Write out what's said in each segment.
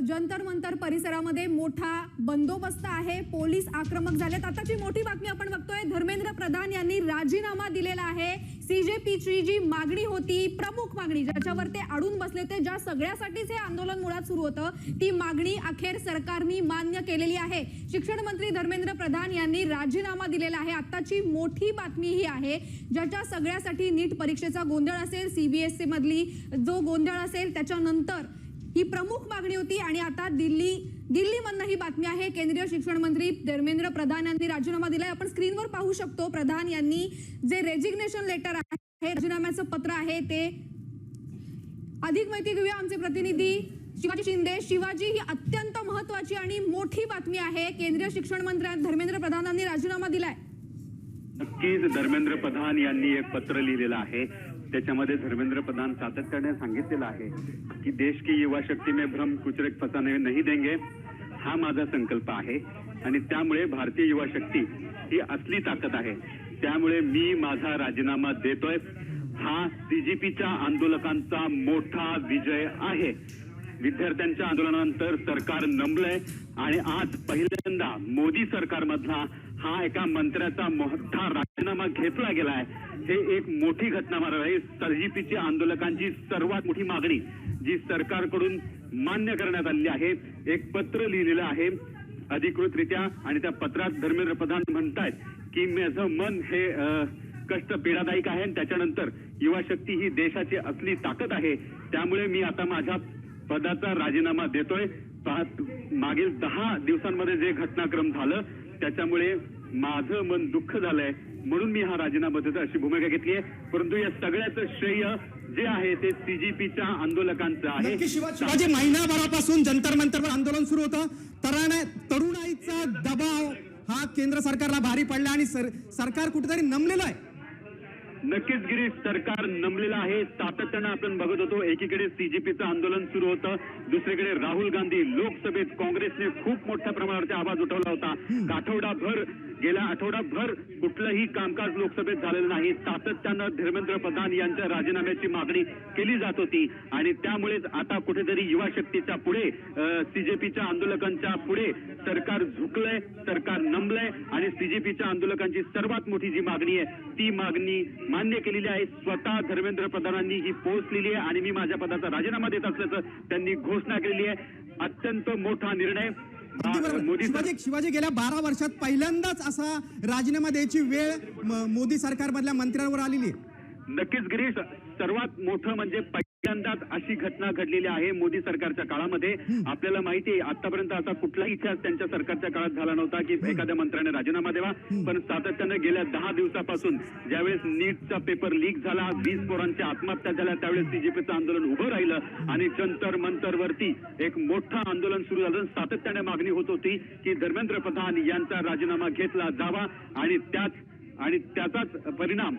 जंतर मंतर परिसरामध्ये मोठा बंदोबस्त आहे, पोलीस आक्रमक झालेत। आताची मोठी बातमी आपण बघतोय, धर्मेंद्र प्रधान यांनी राजीनामा दिलेला आहे। सीजेपीची जी मागणी होती, प्रमुख मागणी ज्याच्यावर ते अडून बसले होते, ज्या सगळ्यासाठीच हे आंदोलन मुळात सुरू होतं, ती मागणी अखेर सरकारने मान्य केलेली आहे। शिक्षण मंत्री धर्मेंद्र प्रधान यांनी राजीनामा दिलेला आहे। आताची मोठी बातमी ही आहे, ज्याच्या सगळ्यासाठी नीट परीक्षेचा गोंधळ असेल, सीबीएसई मधली जो गोंधळ असेल, त्याच्यानंतर ही प्रमुख मागणी होती आणि आता दिल्लीमधून ही बातमी आहे, केंद्रीय शिक्षण मंत्री धर्मेंद्र प्रधान यांनी राजीनामा दिलाय। आपण स्क्रीनवर पाहू शकतो, प्रधान यांनी जे रेजिग्नेशन लेटर आहे, राजीनाम्याचं पत्र आहे ते। अधिक माहिती घेऊया आमचे प्रतिनिधी शिवाजी शिंदे। शिवाजी, ही अत्यंत महत्त्वाची आणि मोठी बातमी आहे, केंद्रीय शिक्षण मंत्री धर्मेंद्र प्रधानांनी राजीनामा दिलाय। नक्कीच धर्मेंद्र प्रधान यांनी एक पत्र लिहिलेलं आहे, त्याच्यामध्ये धर्मेंद्र प्रधान सातत्याने सांगितलेलं आहे की देश की युवा शक्ती में भ्रम कुछ फसाने नहीं देंगे, हा माझा संकल्प आहे आणि त्यामुळे भारतीय युवा शक्ती ही असली ताकद आहे। त्यामुळे मी माझा राजीनामा देतोय। हा सीजेपीच्या आंदोलकांचा मोठा विजय आहे। विद्यार्थ्यांच्या आंदोलनानंतर सरकार नमलंय आणि आज पहिल्यांदा मोदी सरकारमधला हा एका मंत्र्याचा मोठा राजीनामा घेतला गेलाय। हे एक मोठी घटना आहे। सीजेपीची आंदोलकांची सर्वात मोठी मागणी जी सरकारकडून मान्य करण्यात आलेली आहे, एक पत्र लिहिलेलं आहे अधिकृतरित्या आणि त्या पत्रात धर्मेंद्र प्रधान म्हणतायत की माझं मन हे कष्ट पीडादायक आहे, त्याच्यानंतर युवा शक्ती ही देशाची असली ताकद आहे। त्यामुळे मी आता माझ्या पदाचा राजीनामा देतोय। मागील 10 दिवसांमध्ये जे घटनाक्रम झालं त्याच्यामुळे माझं मन दुःख झालंय, म्हणून मी हा राजीनामा देतो अशी भूमिका घेतली आहे। परंतु या सगळ्याचं श्रेय जे आहे ते सीजेपीच्या आंदोलकांचं आहे। शिवाजी, महिनाभरापासून जंतर मंतरवर आंदोलन सुरू होतं, तरुणाईचा दबाव हा केंद्र सरकारला भारी पडला आणि सरकार कुठेतरी नमलेलं आहे। नक्कीच गिरीश, सरकार नमलेलं आहे। सातत्यानं आपण बघत होतो, एकीकडे सीजेपीचं आंदोलन सुरू होतं, दुसरीकडे राहुल गांधी लोकसभेत काँग्रेसने खूप मोठ्या प्रमाणावरती आवाज उठवला होता। गेल्या आठवडाभर कुठलंही कामकाज लोकसभेत झालेलं नाही। सातत्यानं धर्मेंद्र प्रधान यांच्या राजीनाम्याची मागणी केली जात होती आणि त्यामुळेच आता कुठेतरी युवा शक्तीच्या पुढे, सीजेपीच्या आंदोलकांच्या पुढे सरकार झुकलंय, सरकार नमलंय आणि सीजेपीच्या आंदोलकांची सर्वात मोठी जी मागणी आहे ती मागणी मान्य केलेली आहे। स्वतः धर्मेंद्र प्रधानांनी ही पोस्ट लिहिली आहे आणि मी माझ्या पदाचा राजीनामा देत असल्याचं त्यांनी घोषणा केलेली आहे। अत्यंत मोठा निर्णय। शिवाजी, गेल्या 12 वर्षात पहिल्यांदाच असा राजीनामा द्यायची वेळ मोदी सरकारमधल्या मंत्र्यांवर आलेली आहे। नक्कीच गिरीश, सर्वात मोठं म्हणजे पहिल्यांदाच अशी घटना घडलेली आहे मोदी सरकारच्या काळामध्ये। आपल्याला माहिती आहे आतापर्यंत असा कुठलाही इतिहास त्यांच्या सरकारच्या काळात झाला नव्हता की एखाद्या मंत्र्याने राजीनामा द्यावा, पण सातत्यानं गेल्या 10 दिवसापासून ज्यावेळेस नीटचा पेपर लीक झाला, 20 पोरांच्या आत्महत्या झाल्या, त्यावेळेस सीजेपीचं आंदोलन उभं राहिलं आणि जंतर मंतरवरती एक मोठं आंदोलन सुरू झालं। सातत्याने मागणी होत होती की धर्मेंद्र प्रधान यांचा राजीनामा घेतला जावा आणि त्याचाच परिणाम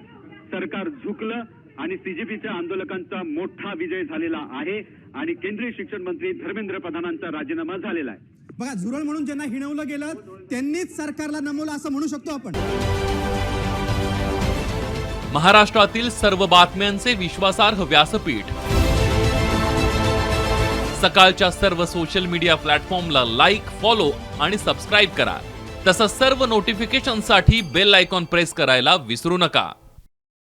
सरकार झुकलं आणि सीजेपीच्या आंदोलकांचा मोठा विजय झालेला आहे आणि केंद्रीय शिक्षण मंत्री धर्मेंद्र प्रधानांचा राजीनामा झालेला आहे। बघा, झुरळ म्हणून ज्यांना हिणवलं गेलं त्यांनीच सरकारला नमवलं असं म्हणू शकतो आपण। महाराष्ट्रातील सर्व बातम्यांचे विश्वासार्ह व्यासपीठ, सकाळच्या सर्व सोशल मीडिया प्लॅटफॉर्मला लाईक, फॉलो आणि सबस्क्राईब करा। तसंच सर्व नोटिफिकेशनसाठी बेल आयकॉन प्रेस करायला विसरू नका।